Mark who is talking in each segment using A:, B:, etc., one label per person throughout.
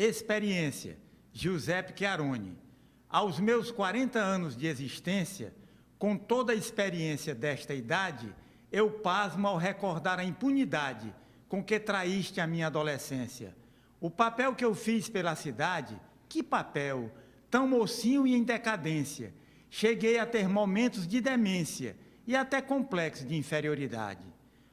A: Experiência, Giuseppe Chiaroni. Aos meus 40 anos de existência, com toda a experiência desta idade, eu pasmo ao recordar a impunidade com que traíste a minha adolescência. O papel que eu fiz pela cidade, que papel, tão mocinho e em decadência. Cheguei a ter momentos de demência e até complexo de inferioridade.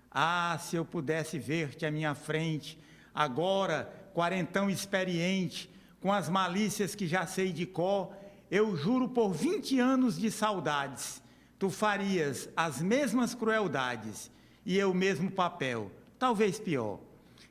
A: Ah, se eu pudesse ver-te à minha frente, agora, quarentão experiente, com as malícias que já sei de cor, eu juro por 20 anos de saudades, tu farias as mesmas crueldades e eu o mesmo papel, talvez pior.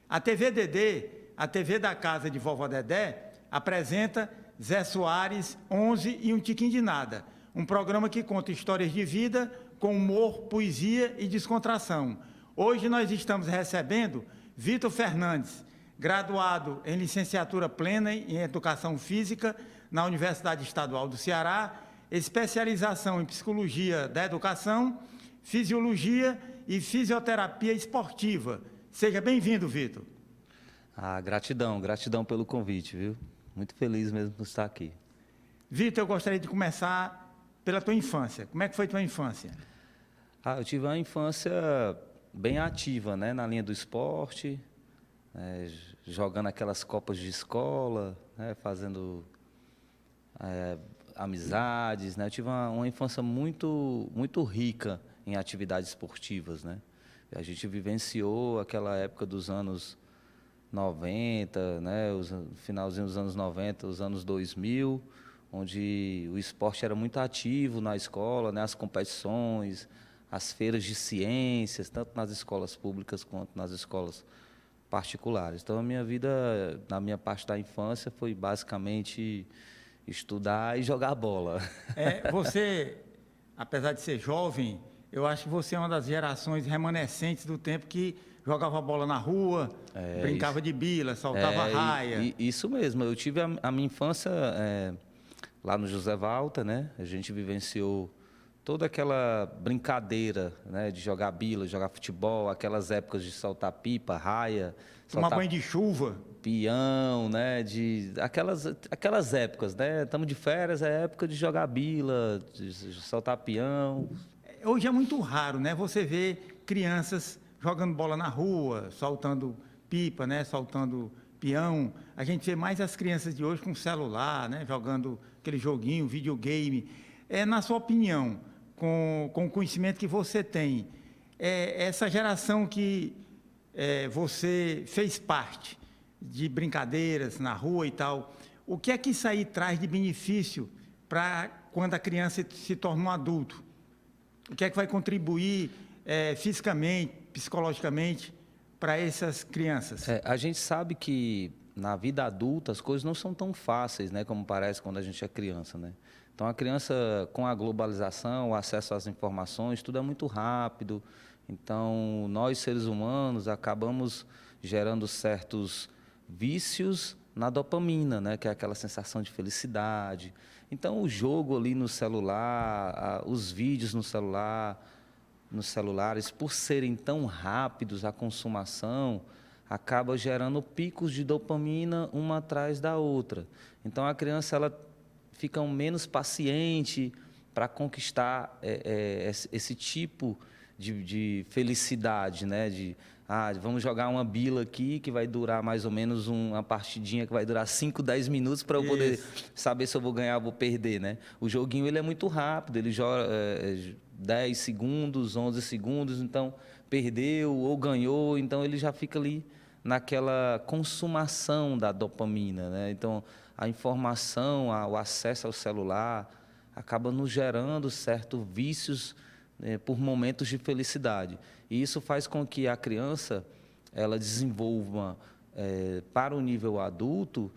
A: A TV Dedê, a TV da casa de Vovó Dedé, apresenta Zé Soares, 11 e um tiquinho de nada, um programa que conta histórias de vida com humor, poesia e descontração. Hoje nós estamos recebendo Vitor Fernandes, graduado em licenciatura plena em Educação Física na Universidade Estadual do Ceará, especialização em Psicologia da Educação, Fisiologia e Fisioterapia Esportiva. Seja bem-vindo, Vitor.
B: Gratidão pelo convite, viu? Muito feliz mesmo por estar aqui.
A: Vitor, eu gostaria de começar pela tua infância. Como é que foi tua infância?
B: Eu tive uma infância bem ativa, né, na linha do esporte, jogando aquelas copas de escola, né, fazendo amizades, né? Eu tive uma infância muito rica em atividades esportivas, né? A gente vivenciou aquela época dos anos 90, né, finalzinho dos anos 90, os anos 2000, onde o esporte era muito ativo na escola, né, as competições, as feiras de ciências, tanto nas escolas públicas quanto nas escolas particulares. Então, a minha vida, na minha parte da infância, foi basicamente estudar e jogar bola.
A: Você, apesar de ser jovem, eu acho que você é uma das gerações remanescentes do tempo que jogava bola na rua, brincava de bila, soltava raia.
B: Isso mesmo, eu tive a minha infância lá no José Walter, né? A gente vivenciou toda aquela brincadeira, né, de jogar bila, jogar futebol, aquelas épocas de soltar pipa, raia,
A: Tomar banho de chuva.
B: Peão, né, aquelas épocas, né? Estamos de férias, é época de jogar bila, de soltar peão.
A: Hoje é muito raro, né? Você vê crianças jogando bola na rua, soltando pipa, né? Soltando peão. A gente vê mais as crianças de hoje com celular, né? Jogando aquele joguinho, videogame. Na sua opinião, com o conhecimento que você tem, essa geração que você fez parte de brincadeiras na rua e tal, o que é que isso aí traz de benefício para quando a criança se torna um adulto? O que é que vai contribuir fisicamente, psicologicamente, para essas crianças?
B: A gente sabe que na vida adulta as coisas não são tão fáceis, né, como parece quando a gente é criança, né? Então, a criança, com a globalização, o acesso às informações, tudo é muito rápido. Então, nós, seres humanos, acabamos gerando certos vícios na dopamina, né, que é aquela sensação de felicidade. Então, o jogo ali no celular, os vídeos no celular, nos celulares, por serem tão rápidos, a consumação acaba gerando picos de dopamina uma atrás da outra. Então, a criança ela fica menos paciente para conquistar esse tipo de felicidade, né? Vamos jogar uma bila aqui que vai durar mais ou menos uma partidinha que vai durar 5, 10 minutos para eu poder saber se eu vou ganhar ou vou perder, né? O joguinho ele é muito rápido, ele joga 10 segundos, 11 segundos, então perdeu ou ganhou, então ele já fica ali naquela consumação da dopamina, né? Então, a informação, o acesso ao celular acaba nos gerando certos vícios por momentos de felicidade. E isso faz com que a criança ela desenvolva, para o nível adulto,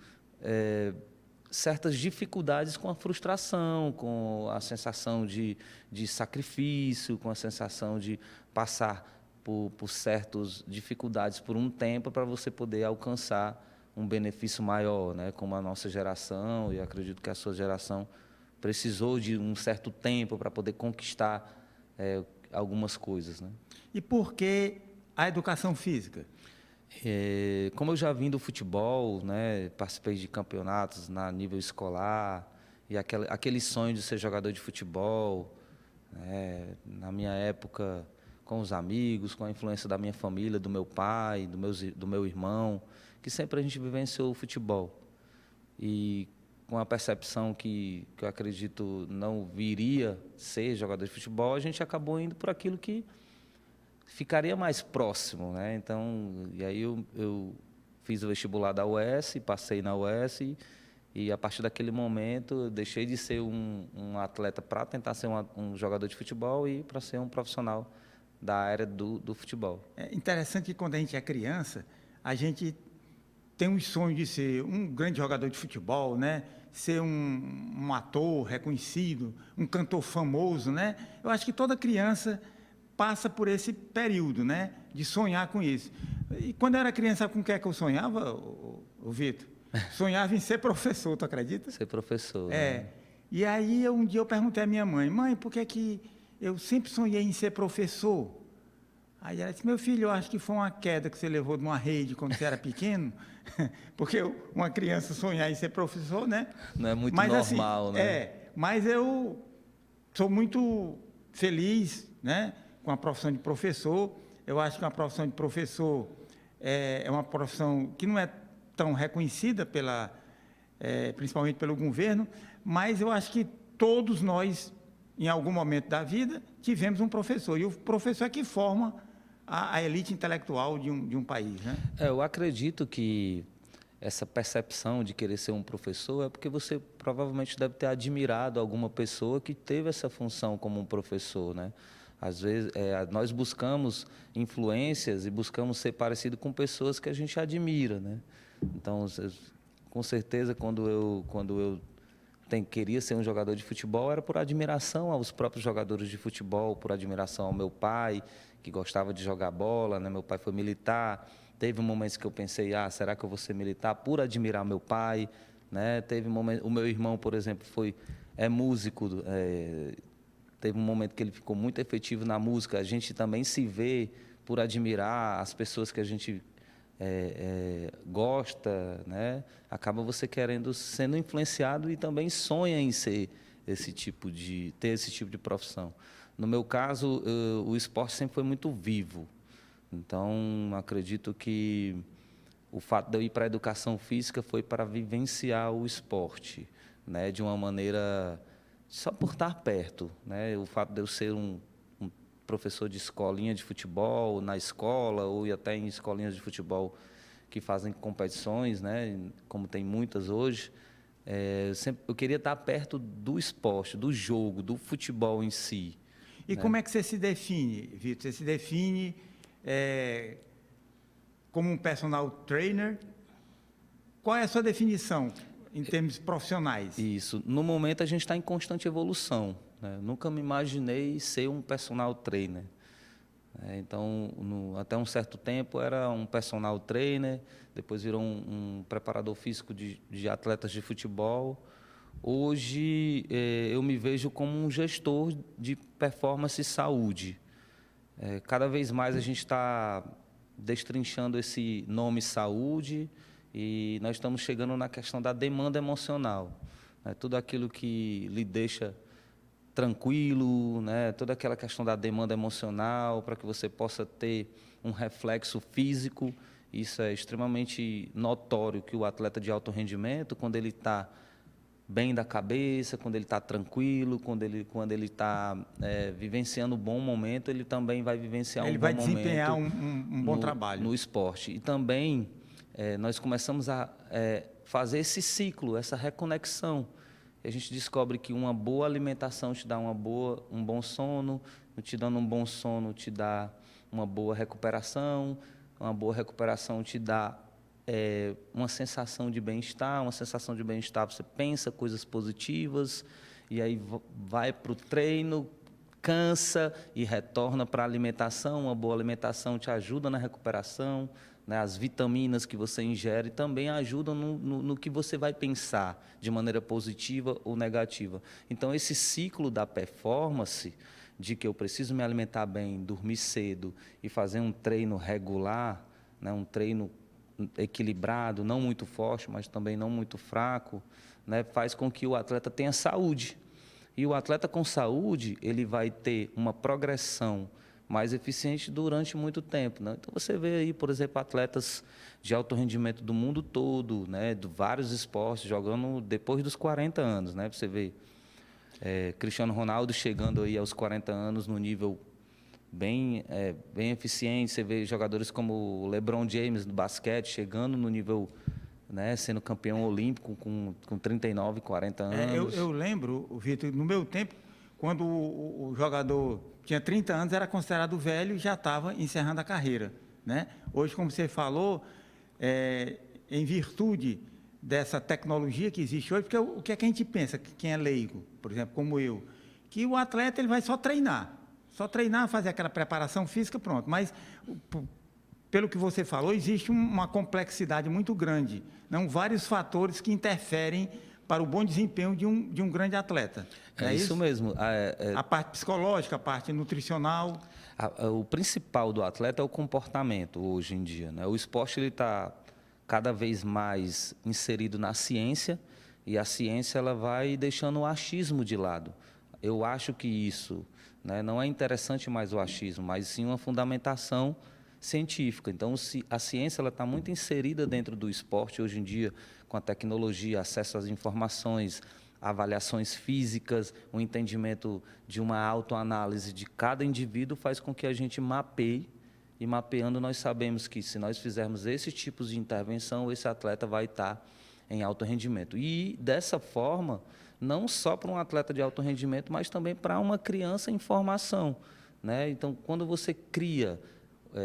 B: certas dificuldades com a frustração, com a sensação de sacrifício, com a sensação de passar por certas dificuldades por um tempo para você poder alcançar um benefício maior, né? Como a nossa geração, e acredito que a sua geração precisou de um certo tempo para poder conquistar algumas coisas, né?
A: E por que a educação física?
B: Como eu já vim do futebol, né, participei de campeonatos na nível escolar, e aquele sonho de ser jogador de futebol, né, na minha época, com os amigos, com a influência da minha família, do meu pai, do meu irmão, que sempre a gente vivenciou o futebol. E com a percepção que eu acredito não viria ser jogador de futebol, a gente acabou indo por aquilo que ficaria mais próximo, né? Então, e aí eu fiz o vestibular da UES, passei na UES e a partir daquele momento eu deixei de ser um atleta para tentar ser um jogador de futebol e para ser um profissional da área do futebol.
A: É interessante que quando a gente é criança, a gente tem um sonho de ser um grande jogador de futebol, né? Ser um ator reconhecido, um cantor famoso, né? Eu acho que toda criança passa por esse período, né? De sonhar com isso. E quando eu era criança, sabe com o que é que eu sonhava, o Vitor? Sonhava em ser professor, tu acredita?
B: Ser professor.
A: É.
B: Né?
A: E aí, um dia eu perguntei à minha mãe, por que é que eu sempre sonhei em ser professor? Aí ela disse, meu filho, eu acho que foi uma queda que você levou de uma rede quando você era pequeno, porque uma criança sonhar em ser professor, né?
B: Não é muito
A: mas,
B: normal,
A: assim,
B: né?
A: Mas eu sou muito feliz, né, com a profissão de professor. Eu acho que a profissão de professor é uma profissão que não é tão reconhecida principalmente pelo governo, mas eu acho que todos nós, em algum momento da vida, tivemos um professor. E o professor é que forma a elite intelectual de um país, né?
B: Eu acredito que essa percepção de querer ser um professor é porque você provavelmente deve ter admirado alguma pessoa que teve essa função como um professor, né? Às vezes, nós buscamos influências e buscamos ser parecido com pessoas que a gente admira, né? Então, com certeza, quando eu queria ser um jogador de futebol, era por admiração aos próprios jogadores de futebol, por admiração ao meu pai, que gostava de jogar bola, né? Meu pai foi militar. Teve momentos que eu pensei, será que eu vou ser militar? Por admirar meu pai, né? Teve momentos, o meu irmão, por exemplo, é músico. Teve um momento que ele ficou muito efetivo na música. A gente também se vê por admirar as pessoas que a gente gosta, né? Acaba você sendo influenciado e também sonha em ser ter esse tipo de profissão. No meu caso, o esporte sempre foi muito vivo. Então, acredito que o fato de eu ir para a educação física foi para vivenciar o esporte, né? De uma maneira só por estar perto, né? O fato de eu ser um professor de escolinha de futebol na escola ou até em escolinhas de futebol que fazem competições, né? Como tem muitas hoje, eu queria estar perto do esporte, do jogo, do futebol em si.
A: E
B: Né?
A: como é que você se define, Vitor? Você se define como um personal trainer? Qual é a sua definição em termos profissionais?
B: Isso. No momento, a gente está em constante evolução. Né? Nunca me imaginei ser um personal trainer. Então, até um certo tempo, era um personal trainer, depois virou um preparador físico de atletas de futebol. Hoje, eu me vejo como um gestor de performance e saúde. Cada vez mais a gente está destrinchando esse nome saúde e nós estamos chegando na questão da demanda emocional. Né? Tudo aquilo que lhe deixa tranquilo, né? Toda aquela questão da demanda emocional para que você possa ter um reflexo físico. Isso é extremamente notório que o atleta de alto rendimento, quando ele está bem da cabeça, quando ele está tranquilo, quando ele está vivenciando um bom momento, ele também vai vivenciar um bom momento.
A: Ele vai desempenhar um bom trabalho.
B: No esporte. E também nós começamos a fazer esse ciclo, essa reconexão. E a gente descobre que uma boa alimentação te dá um bom sono, te dando um bom sono te dá uma boa recuperação te dá uma sensação de bem-estar, você pensa coisas positivas, e aí vai para o treino, cansa e retorna para a alimentação. Uma boa alimentação te ajuda na recuperação, né? As vitaminas que você ingere também ajudam no que você vai pensar, de maneira positiva ou negativa. Então, esse ciclo da performance, de que eu preciso me alimentar bem, dormir cedo e fazer um treino regular, né, um treino equilibrado, não muito forte, mas também não muito fraco, né, faz com que o atleta tenha saúde. E o atleta com saúde, ele vai ter uma progressão mais eficiente durante muito tempo, né? Então, você vê aí, por exemplo, atletas de alto rendimento do mundo todo, né, de vários esportes, jogando depois dos 40 anos. Né? Você vê Cristiano Ronaldo chegando aí aos 40 anos no nível bem eficiente. Você vê jogadores como o LeBron James do basquete chegando no nível, né, sendo campeão olímpico com 39, 40 anos.
A: Eu lembro, Vitor, no meu tempo, quando o jogador tinha 30 anos, era considerado velho e já estava encerrando a carreira. Né? Hoje, como você falou, em virtude dessa tecnologia que existe hoje, porque o que é que a gente pensa, quem é leigo, por exemplo, como eu, que o atleta ele vai só treinar, fazer aquela preparação física, pronto. Mas, pelo que você falou, existe uma complexidade muito grande, não? Vários fatores que interferem para o bom desempenho de um grande atleta.
B: É isso mesmo.
A: A parte psicológica, a parte nutricional.
B: O principal do atleta é o comportamento hoje em dia. Né? O esporte está cada vez mais inserido na ciência, e a ciência ela vai deixando o achismo de lado. Eu acho que isso, né, não é interessante mais o achismo, mas sim uma fundamentação científica. Então, a ciência está muito inserida dentro do esporte hoje em dia, com a tecnologia, acesso às informações, avaliações físicas, o entendimento de uma autoanálise de cada indivíduo faz com que a gente mapeie, e mapeando nós sabemos que se nós fizermos esse tipo de intervenção, esse atleta vai estar em alto rendimento. E dessa forma, não só para um atleta de alto rendimento, mas também para uma criança em formação. Né? Então, quando você cria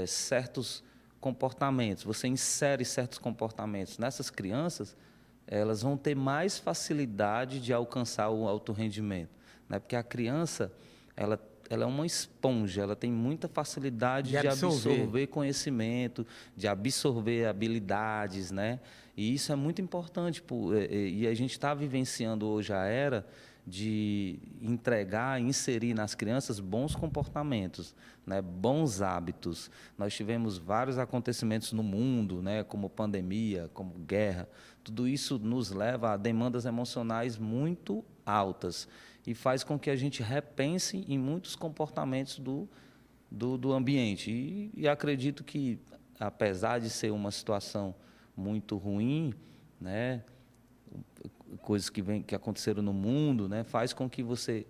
B: certos comportamentos, você insere certos comportamentos nessas crianças, elas vão ter mais facilidade de alcançar o alto rendimento. Né? Porque a criança, ela é uma esponja, ela tem muita facilidade de absorver conhecimento, de absorver habilidades, né? E isso é muito importante, e a gente está vivenciando hoje a era de entregar, inserir nas crianças bons comportamentos, né? Bons hábitos. Nós tivemos vários acontecimentos no mundo, né? Como pandemia, como guerra. Tudo isso nos leva a demandas emocionais muito altas e faz com que a gente repense em muitos comportamentos do ambiente. E acredito que, apesar de ser uma situação muito ruim, né, coisas que aconteceram no mundo, né, faz com que você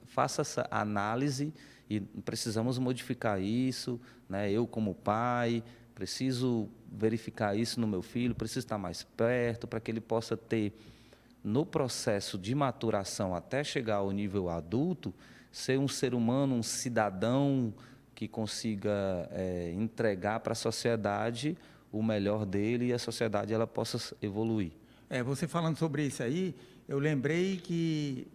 B: faça essa análise e precisamos modificar isso. Né, eu, como pai, preciso verificar isso no meu filho, preciso estar mais perto para que ele possa ter, no processo de maturação até chegar ao nível adulto, ser um ser humano, um cidadão que consiga entregar para a sociedade o melhor dele e a sociedade ela possa evoluir.
A: Você falando sobre isso aí, eu lembrei que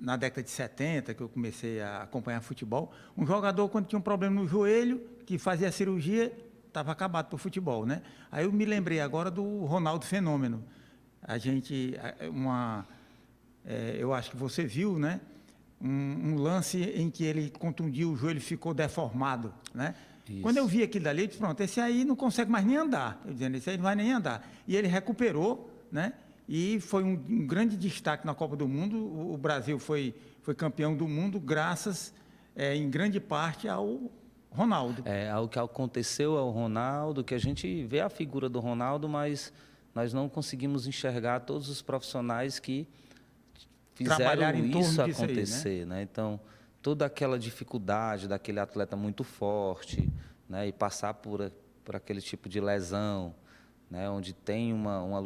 A: na década de 70, que eu comecei a acompanhar futebol, um jogador, quando tinha um problema no joelho, que fazia a cirurgia, estava acabado para o futebol. Né? Aí eu me lembrei agora do Ronaldo Fenômeno. Eu acho que você viu, né? Um lance em que ele contundiu o joelho e ficou deformado, né? Quando eu vi aquilo dali, eu disse, pronto, esse aí não consegue mais nem andar. Eu dizendo, esse aí não vai nem andar. E ele recuperou, né? E foi um grande destaque na Copa do Mundo. O Brasil foi campeão do mundo graças, em grande parte, ao Ronaldo.
B: Ao que aconteceu ao Ronaldo, que a gente vê a figura do Ronaldo, mas nós não conseguimos enxergar todos os profissionais que fizeram isso acontecer. Aí, né? Então, toda aquela dificuldade daquele atleta muito forte, né? E passar por aquele tipo de lesão, né? Onde tem uma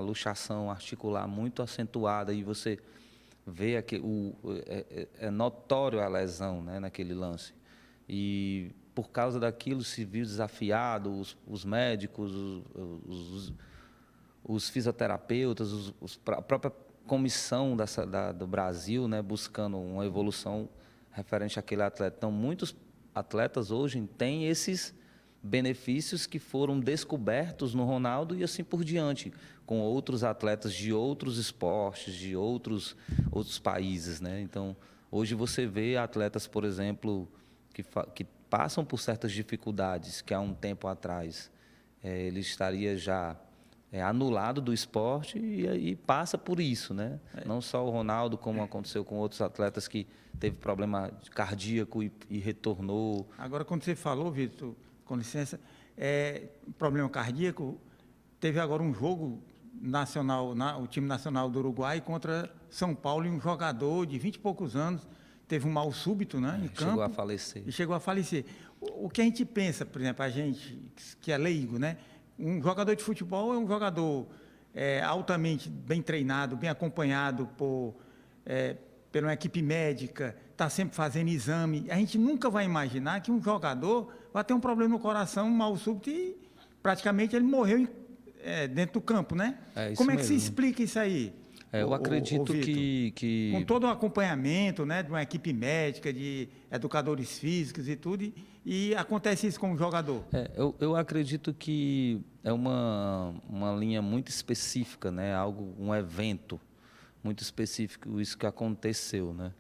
B: luxação articular muito acentuada e você vê é notório a lesão, né? Naquele lance. E, por causa daquilo, se viu desafiado os médicos, os fisioterapeutas, a própria comissão do Brasil, né, buscando uma evolução referente àquele atleta. Então, muitos atletas hoje têm esses benefícios que foram descobertos no Ronaldo e assim por diante, com outros atletas de outros esportes, de outros países. Né? Então, hoje você vê atletas, por exemplo, que passam por certas dificuldades que há um tempo atrás ele estaria já anulado do esporte e passa por isso, né? Não só o Ronaldo, como aconteceu com outros atletas que teve problema cardíaco e retornou.
A: Agora, quando você falou, Vitor, com licença, problema cardíaco, teve agora um jogo nacional, o time nacional do Uruguai contra São Paulo, e um jogador de 20 e poucos anos teve um mal súbito, né, em campo.
B: Chegou a falecer.
A: E chegou a falecer. O que a gente pensa, por exemplo, a gente que é leigo, né? Um jogador de futebol é um jogador altamente bem treinado, bem acompanhado por uma equipe médica, está sempre fazendo exame. A gente nunca vai imaginar que um jogador vai ter um problema no coração, um mal súbito, e praticamente ele morreu dentro do campo, né? Como é que se explica isso aí?
B: Eu acredito que...
A: Com todo o acompanhamento, né, de uma equipe médica, de educadores físicos e tudo, e acontece isso com o jogador.
B: Eu acredito que é uma linha muito específica, né, um evento muito específico, isso que aconteceu, né?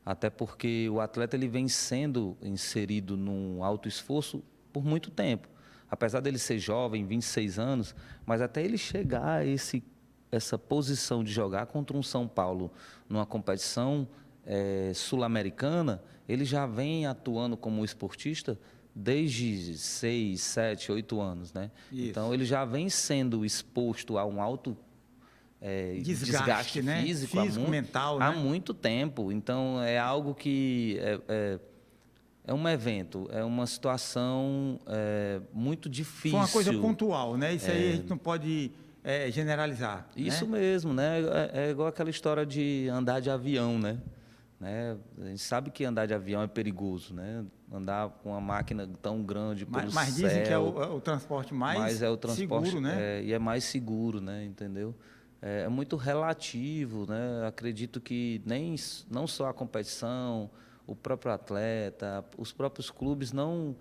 B: Até porque o atleta ele vem sendo inserido num alto esforço por muito tempo. Apesar dele ser jovem, 26 anos, mas até ele chegar a essa posição de jogar contra um São Paulo numa competição sul-americana, ele já vem atuando como esportista desde 6, 7, 8 anos, né?
A: Isso.
B: Então, ele já vem sendo exposto a um alto desgaste,
A: né?
B: físico
A: mental,
B: há
A: né?
B: muito tempo. Então, é algo que é um evento, é uma situação muito difícil.
A: Foi uma coisa pontual, né? Isso aí a gente não pode generalizar.
B: Isso,
A: né?
B: mesmo, né? É igual aquela história de andar de avião, né? A gente sabe que andar de avião é perigoso, né? Andar com uma máquina tão grande pelo céu.
A: Mas dizem que é o transporte mais seguro, né?
B: E é mais seguro, né? Entendeu? É muito relativo, né? Acredito que não só a competição, o próprio atleta, os próprios clubes não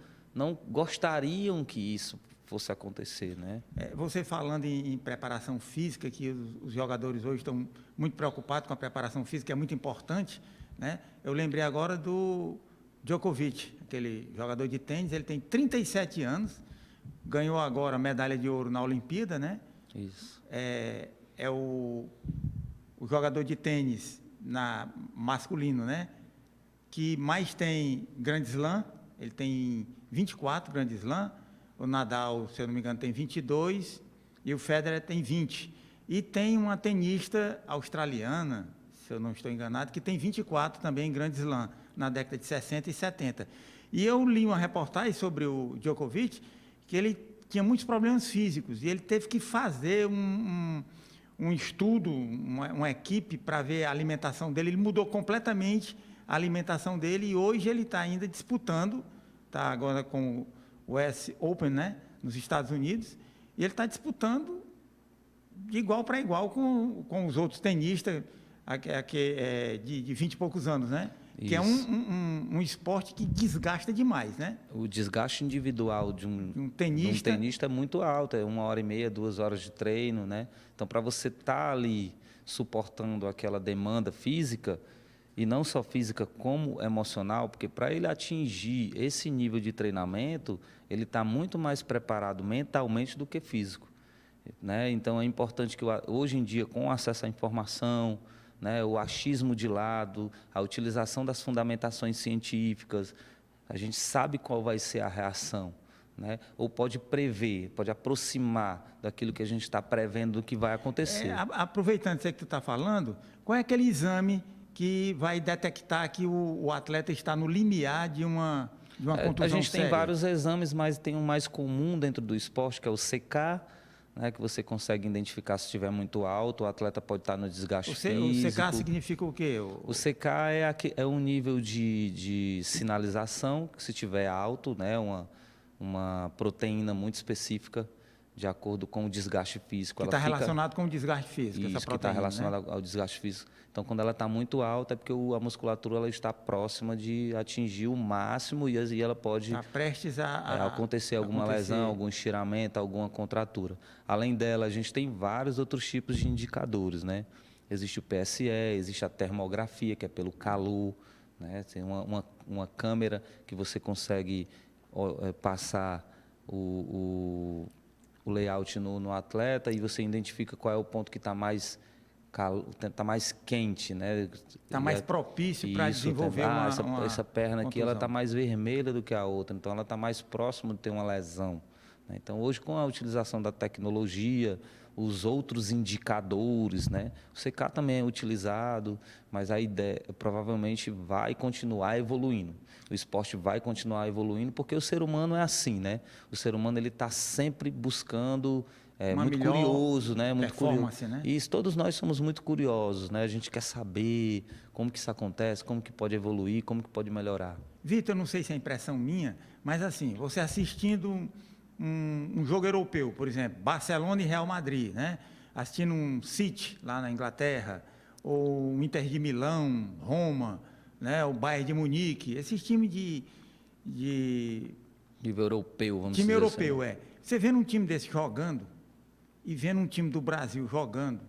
B: gostariam que isso fosse acontecer, né?
A: Você falando em preparação física, que os jogadores hoje estão muito preocupados com a preparação física, que é muito importante, né? Eu lembrei agora do Djokovic, aquele jogador de tênis. Ele tem 37 anos, ganhou agora a medalha de ouro na Olimpíada, né?
B: Isso.
A: É o jogador de tênis masculino, né, que mais tem Grand Slam. Ele tem 24 Grand Slam. O Nadal, se eu não me engano, tem 22 e o Federer tem 20. E tem uma tenista australiana, se eu não estou enganado, que tem 24 também Grand Slam, na década de 60 e 70. E eu li uma reportagem sobre o Djokovic, que ele tinha muitos problemas físicos e ele teve que fazer um estudo, uma equipe para ver a alimentação dele. Ele mudou completamente a alimentação dele e hoje ele está ainda disputando, está agora com o US Open, né, nos Estados Unidos, e ele está disputando de igual para igual com os outros tenistas de 20 e poucos anos, né? Isso. Que é um esporte que desgasta demais, né?
B: O desgaste individual de um tenista é muito alto, é 1h30, 2 horas de treino, né? Então, para você estar ali suportando aquela demanda física, e não só física como emocional, porque para ele atingir esse nível de treinamento, ele está muito mais preparado mentalmente do que físico, né? Então, é importante que hoje em dia, com acesso à informação, né, o achismo de lado, a utilização das fundamentações científicas, a gente sabe qual vai ser a reação, né? Ou pode prever, pode aproximar daquilo que a gente está prevendo do que vai acontecer.
A: Aproveitando isso que tu está falando, qual é aquele exame que vai detectar que o atleta está no limiar de uma contusão
B: A gente
A: séria?
B: tem vários exames, mas tem um mais comum dentro do esporte, que é o CK, né, que você consegue identificar se estiver muito alto, o atleta pode estar no desgaste físico.
A: O CK significa o quê?
B: O CK é um nível de sinalização, que se estiver alto, né, uma proteína muito específica, de acordo com o desgaste físico.
A: Que está relacionado com o desgaste físico,
B: isso,
A: essa proteína,
B: que está relacionado,
A: né,
B: ao desgaste físico. Então, quando ela está muito alta, é porque a musculatura ela está próxima de atingir o máximo e ela pode
A: está prestes a
B: acontecer alguma lesão, algum estiramento, alguma contratura. Além dela, a gente tem vários outros tipos de indicadores, né? Existe o PSE, existe a termografia, que é pelo calor, né? Tem uma câmera que você consegue passar o layout no atleta e você identifica qual é o ponto que está mais quente, né?
A: Está mais propício para desenvolver
B: essa perna aqui ela
A: contusão.
B: está mais vermelha do que a outra, então ela está mais próxima de ter uma lesão, né? Então hoje, com a utilização da tecnologia, os outros indicadores, né? O CK também é utilizado, mas a ideia provavelmente vai continuar evoluindo. O esporte vai continuar evoluindo porque o ser humano é assim, né? O ser humano ele está sempre buscando, muito curioso, né? Muito
A: performance,
B: curioso.
A: né?
B: Isso, todos nós somos muito curiosos, né? A gente quer saber como que isso acontece, como que pode evoluir, como que pode melhorar.
A: Vitor, eu não sei se é impressão minha, mas assim, você assistindo um jogo europeu, por exemplo, Barcelona e Real Madrid, né? Assistindo um City lá na Inglaterra, ou um Inter de Milão, Roma, né? O Bayern de Munique, esses times de
B: Nível europeu, vamos
A: time
B: dizer
A: europeu,
B: assim.
A: é. Você vendo um time desse jogando e vendo um time do Brasil jogando,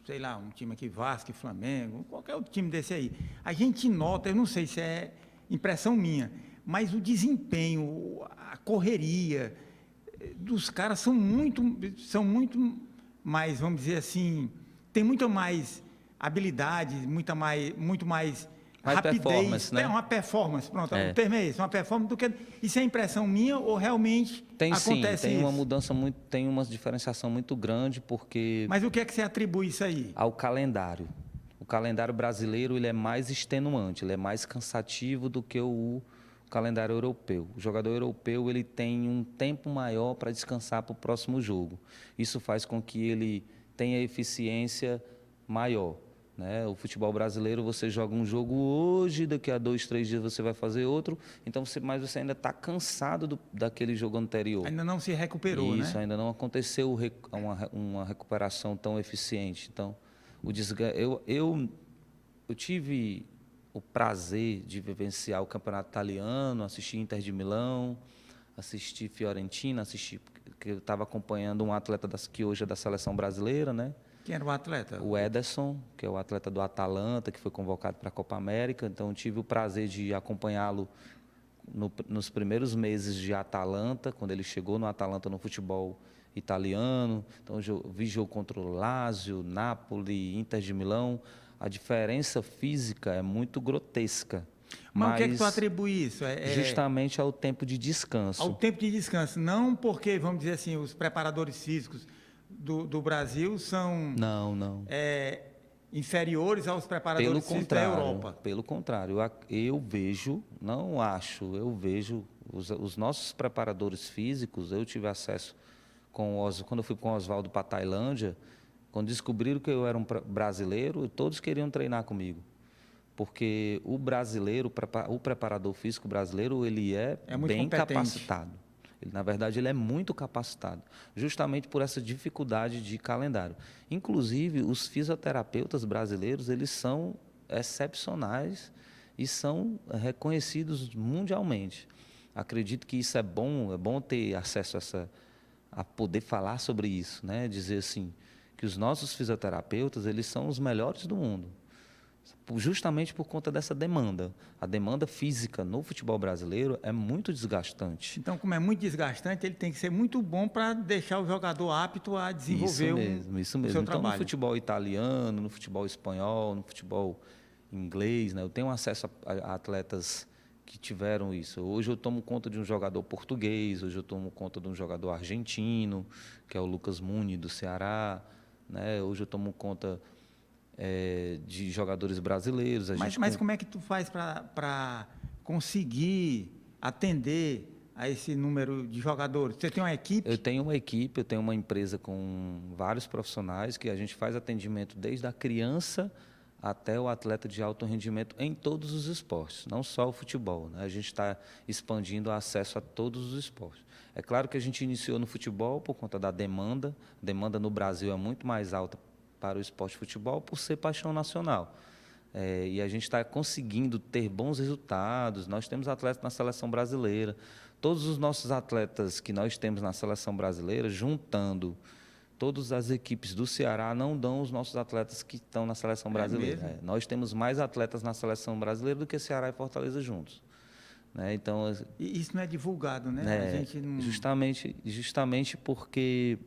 A: sei lá, um time aqui, Vasco, Flamengo, qualquer outro time desse aí, a gente nota, eu não sei se é impressão minha, mas o desempenho, a correria dos caras são muito mais, vamos dizer assim, tem muito mais habilidade, muito mais
B: Mais
A: rapidez,
B: performance, né?
A: Uma performance, pronto,
B: É.
A: o termo é esse, uma performance do que isso é impressão minha ou realmente
B: Tem sim,
A: acontece
B: tem uma
A: isso?
B: mudança muito, tem uma diferenciação muito grande porque
A: Mas o que é que você atribui isso aí?
B: ao calendário. O calendário brasileiro ele é mais extenuante, ele é mais cansativo do que o calendário europeu. O jogador europeu ele tem um tempo maior para descansar para o próximo jogo. Isso faz com que ele tenha eficiência maior, né? O futebol brasileiro, você joga um jogo hoje, daqui a 2, 3 dias você vai fazer outro, então mas você ainda está cansado daquele jogo anterior.
A: Ainda não se recuperou,
B: Isso,
A: né?
B: ainda não aconteceu uma recuperação tão eficiente. Então, eu tive o prazer de vivenciar o campeonato italiano, assistir Inter de Milão, assistir Fiorentina, porque eu estava acompanhando um atleta que hoje é da seleção brasileira, né?
A: Quem era o atleta?
B: O Ederson, que é o atleta do Atalanta, que foi convocado para a Copa América. Então, eu tive o prazer de acompanhá-lo nos primeiros meses de Atalanta, quando ele chegou no Atalanta no futebol italiano. Então, eu vi jogo contra o Lazio, Napoli, Inter de Milão. A diferença física é muito grotesca.
A: Mas o que é que tu atribui isso?
B: Justamente ao tempo de descanso.
A: Ao tempo de descanso. Não porque, vamos dizer assim, os preparadores físicos do Brasil são
B: Não.
A: inferiores aos preparadores físicos da Europa.
B: Pelo contrário, eu vejo, não acho, eu vejo os nossos preparadores físicos. Eu tive acesso quando eu fui com o Oswaldo para a Tailândia, quando descobriram que eu era um brasileiro, todos queriam treinar comigo. Porque o brasileiro, o preparador físico brasileiro, ele é bem capacitado. Na verdade, ele é muito capacitado, justamente por essa dificuldade de calendário. Inclusive, os fisioterapeutas brasileiros, eles são excepcionais e são reconhecidos mundialmente. Acredito que isso é bom ter acesso a poder falar sobre isso, né? Dizer assim, que os nossos fisioterapeutas, eles são os melhores do mundo. Justamente por conta dessa demanda. A demanda física no futebol brasileiro é muito desgastante.
A: Então, como é muito desgastante, ele tem que ser muito bom para deixar o jogador apto a desenvolver
B: isso mesmo.
A: o seu
B: Então,
A: trabalho.
B: no futebol italiano, no futebol espanhol, no futebol inglês, né? Eu tenho acesso a atletas que tiveram isso. Hoje eu tomo conta de um jogador português, hoje eu tomo conta de um jogador argentino, que é o Lucas Muni, do Ceará, né? Hoje eu tomo conta de jogadores brasileiros.
A: Mas como é que tu faz para conseguir atender a esse número de jogadores? Você tem uma equipe?
B: Eu tenho uma empresa com vários profissionais que a gente faz atendimento desde a criança até o atleta de alto rendimento em todos os esportes, não só o futebol, né? A gente está expandindo o acesso a todos os esportes. É claro que a gente iniciou no futebol por conta da demanda. A demanda no Brasil é muito mais alta para o esporte de futebol por ser paixão nacional. E a gente está conseguindo ter bons resultados. Nós temos atletas na seleção brasileira. Todos os nossos atletas que nós temos na seleção brasileira, juntando todas as equipes do Ceará não dão os nossos atletas que estão na seleção brasileira.
A: mesmo?
B: Nós temos mais atletas na seleção brasileira do que Ceará e Fortaleza juntos. Né? Então,
A: E isso não é divulgado, né? A gente não...
B: justamente porque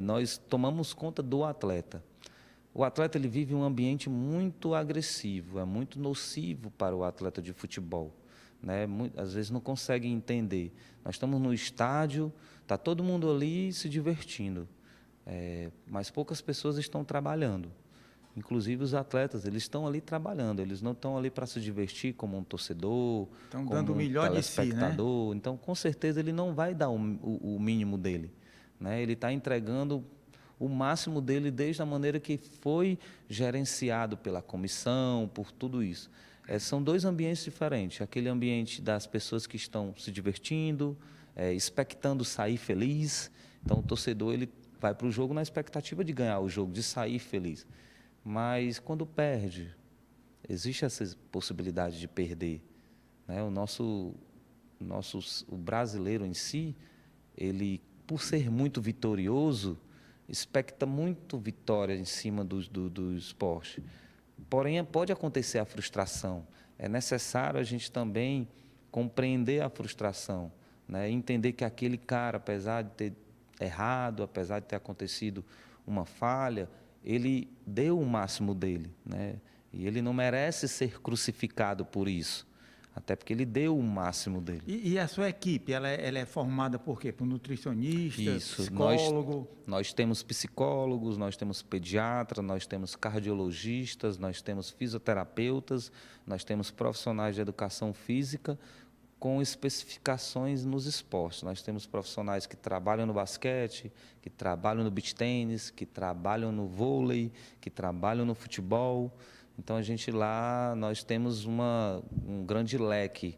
B: nós tomamos conta do atleta. O atleta ele vive um ambiente muito agressivo, é muito nocivo para o atleta de futebol. Né? Às vezes não consegue entender. Nós estamos no estádio, está todo mundo ali se divertindo, mas poucas pessoas estão trabalhando. Inclusive os atletas, eles estão ali trabalhando, eles não estão ali para se divertir como um torcedor,
A: estão
B: como
A: dando o
B: um
A: melhor de si, né?
B: telespectador. Então, com certeza, ele não vai dar o mínimo dele. Né? Ele está entregando o máximo dele desde a maneira que foi gerenciado pela comissão, por tudo isso. São dois ambientes diferentes. Aquele ambiente das pessoas que estão se divertindo, expectando sair feliz. Então, o torcedor ele vai para o jogo na expectativa de ganhar o jogo, de sair feliz. Mas, quando perde, existe essa possibilidade de perder. Né? O brasileiro em si, ele, por ser muito vitorioso, expecta muito vitória em cima do esporte. Porém, pode acontecer a frustração. É necessário a gente também compreender a frustração, né? Entender que aquele cara, apesar de ter errado, apesar de ter acontecido uma falha, ele deu o máximo dele, né? E ele não merece ser crucificado por isso. Até porque ele deu o máximo dele.
A: E a sua equipe, ela é formada por quê? Por nutricionista,
B: Isso.
A: psicólogo?
B: Nós temos psicólogos, nós temos pediatras, nós temos cardiologistas, nós temos fisioterapeutas, nós temos profissionais de educação física com especificações nos esportes. Nós temos profissionais que trabalham no basquete, que trabalham no beach tênis, que trabalham no vôlei, que trabalham no futebol. Então, nós temos um grande leque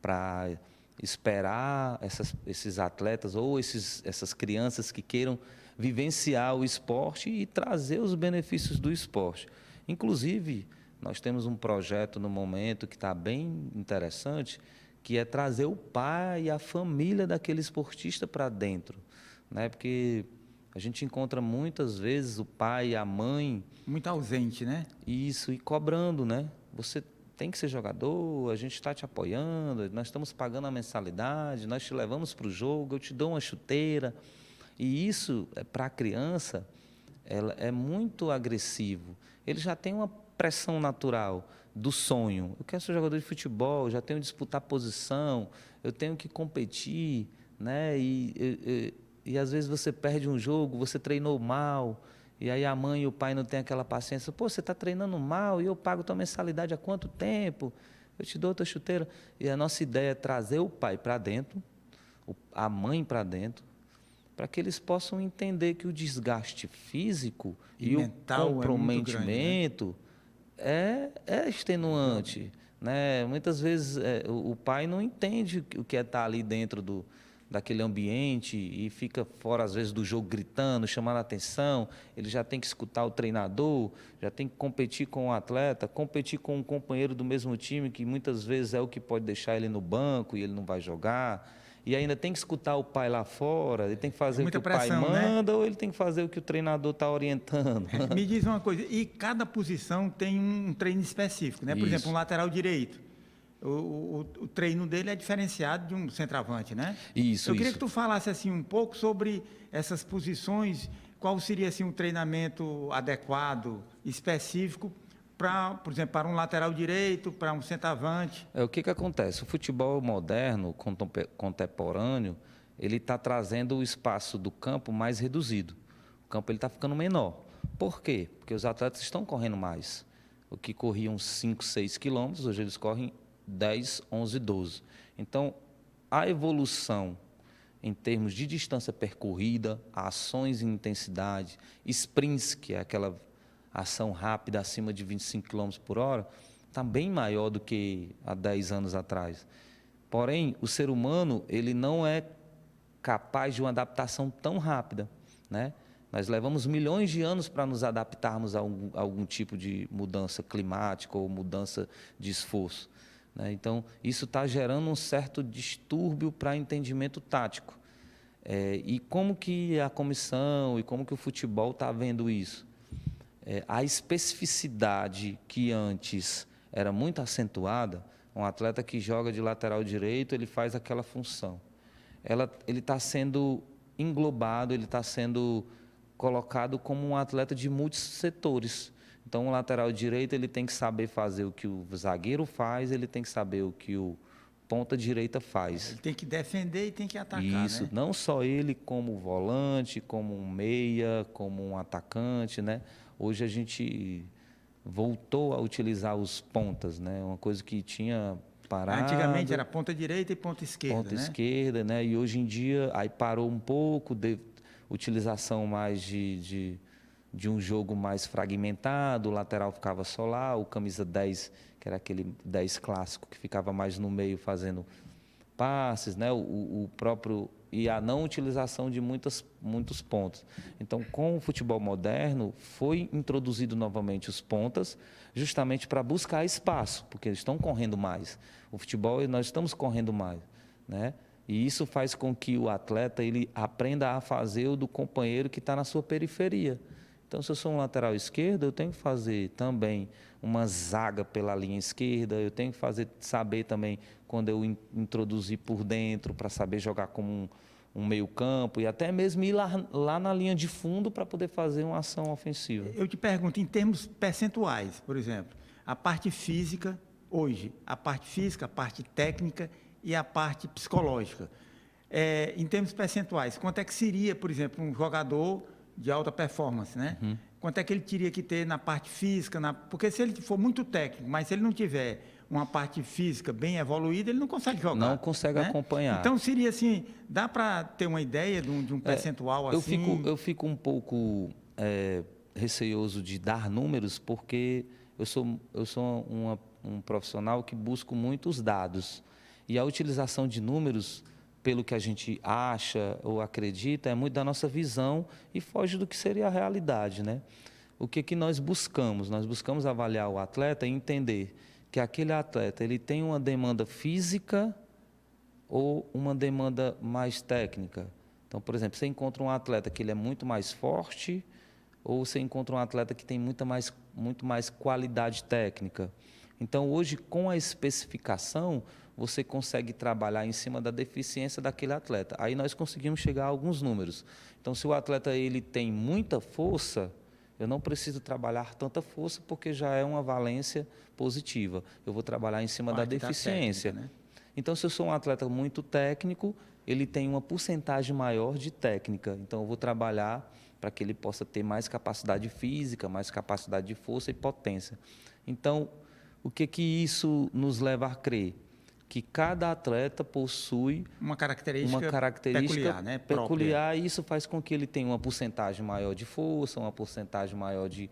B: para esperar esses atletas ou essas crianças que queiram vivenciar o esporte e trazer os benefícios do esporte. Inclusive, nós temos um projeto no momento que está bem interessante, que é trazer o pai e a família daquele esportista para dentro. Né? Porque a gente encontra muitas vezes o pai e a mãe...
A: Muito ausente, né?
B: Isso, e cobrando, né? Você tem que ser jogador, a gente está te apoiando, nós estamos pagando a mensalidade, nós te levamos para o jogo, eu te dou uma chuteira. E isso, para a criança, é muito agressivo. Ele já tem uma pressão natural do sonho. Eu quero ser jogador de futebol, já tenho que disputar posição, eu tenho que competir, né? E às vezes você perde um jogo, você treinou mal, e aí a mãe e o pai não têm aquela paciência. Pô, você está treinando mal e eu pago tua mensalidade há quanto tempo? Eu te dou outra chuteira. E a nossa ideia é trazer o pai para dentro, a mãe para dentro, para que eles possam entender que o desgaste físico e o comprometimento é extenuante. Né? Muitas vezes o pai não entende o que é estar ali dentro daquele ambiente e fica fora, às vezes, do jogo gritando, chamando a atenção. Ele já tem que escutar o treinador, já tem que competir com o atleta, competir com um companheiro do mesmo time, que muitas vezes é o que pode deixar ele no banco e ele não vai jogar. E ainda tem que escutar o pai lá fora, ele tem que fazer o que o pai manda, né? Ou ele tem que fazer o que o treinador está orientando.
A: Me diz uma coisa, e cada posição tem um treino específico, né? Por exemplo, um lateral direito. O treino dele é diferenciado de um centroavante, né?
B: Isso.
A: Eu queria que tu falasse assim um pouco sobre essas posições, qual seria assim um treinamento adequado, específico para, por exemplo, para um lateral direito, para um centroavante.
B: O que acontece? O futebol moderno, contemporâneo, ele está trazendo o espaço do campo mais reduzido. O campo está ficando menor. Por quê? Porque os atletas estão correndo mais. O que corriam 5, 6 quilômetros, hoje eles correm 10, 11, 12. Então, a evolução em termos de distância percorrida, ações em intensidade, sprints, que é aquela ação rápida acima de 25 km por hora, está bem maior do que há 10 anos atrás. Porém, o ser humano ele não é capaz de uma adaptação tão rápida, né? Nós levamos milhões de anos para nos adaptarmos a algum tipo de mudança climática ou mudança de esforço. Né? Então, isso está gerando um certo distúrbio para entendimento tático. E como que a comissão e como que o futebol está vendo isso? A especificidade que antes era muito acentuada, um atleta que joga de lateral direito, ele faz aquela função. Ele está sendo englobado, ele está sendo colocado como um atleta de muitos setores. Então, o lateral direito ele tem que saber fazer o que o zagueiro faz, ele tem que saber o que o ponta direita faz.
A: Ele tem que defender e tem que atacar,
B: Isso,
A: né?
B: não só ele como volante, como um meia, como um atacante, né? Hoje a gente voltou a utilizar os pontas, né? Uma coisa que tinha parado.
A: Antigamente era ponta direita e ponta esquerda,
B: Ponta
A: né?
B: esquerda, né? E hoje em dia aí parou um pouco de utilização mais de um jogo mais fragmentado, o lateral ficava só lá, o camisa 10, que era aquele 10 clássico, que ficava mais no meio fazendo passes, né? O próprio e a não utilização de muitos pontos. Então, com o futebol moderno, foi introduzido novamente os pontas, justamente para buscar espaço, porque eles estão correndo mais. O futebol, nós estamos correndo mais, né? E isso faz com que o atleta ele aprenda a fazer o do companheiro que está na sua periferia. Então, se eu sou um lateral esquerdo, eu tenho que fazer também uma zaga pela linha esquerda, eu tenho que saber também quando eu introduzir por dentro, para saber jogar como um meio-campo e até mesmo ir lá na linha de fundo para poder fazer uma ação ofensiva.
A: Eu te pergunto, em termos percentuais, por exemplo, a parte física, hoje, a parte técnica e a parte psicológica. Em termos percentuais, quanto é que seria, por exemplo, um jogador de alta performance, né?
B: Uhum.
A: Quanto é que ele teria que ter na parte física? Porque se ele for muito técnico, mas se ele não tiver uma parte física bem evoluída, ele não consegue jogar.
B: Não consegue, né, acompanhar.
A: Então, seria assim, dá para ter uma ideia de um percentual assim?
B: Eu fico um pouco receoso de dar números, porque eu sou um profissional que busco muitos dados. E a utilização de números, pelo que a gente acha ou acredita, é muito da nossa visão e foge do que seria a realidade, né? O que nós buscamos? Nós buscamos avaliar o atleta e entender que aquele atleta ele tem uma demanda física ou uma demanda mais técnica. Então, por exemplo, você encontra um atleta que ele é muito mais forte ou você encontra um atleta que tem muito mais qualidade técnica. Então, hoje, com a especificação, você consegue trabalhar em cima da deficiência daquele atleta. Aí nós conseguimos chegar a alguns números. Então, se o atleta ele tem muita força, eu não preciso trabalhar tanta força porque já é uma valência positiva. Eu vou trabalhar em cima da deficiência.
A: Técnica, né?
B: Então, se eu sou um atleta muito técnico, ele tem uma porcentagem maior de técnica. Então, eu vou trabalhar para que ele possa ter mais capacidade física, mais capacidade de força e potência. Então, o que isso nos leva a crer? Que cada atleta possui
A: uma característica peculiar, né?
B: peculiar, e isso faz com que ele tenha uma porcentagem maior de força, uma porcentagem maior de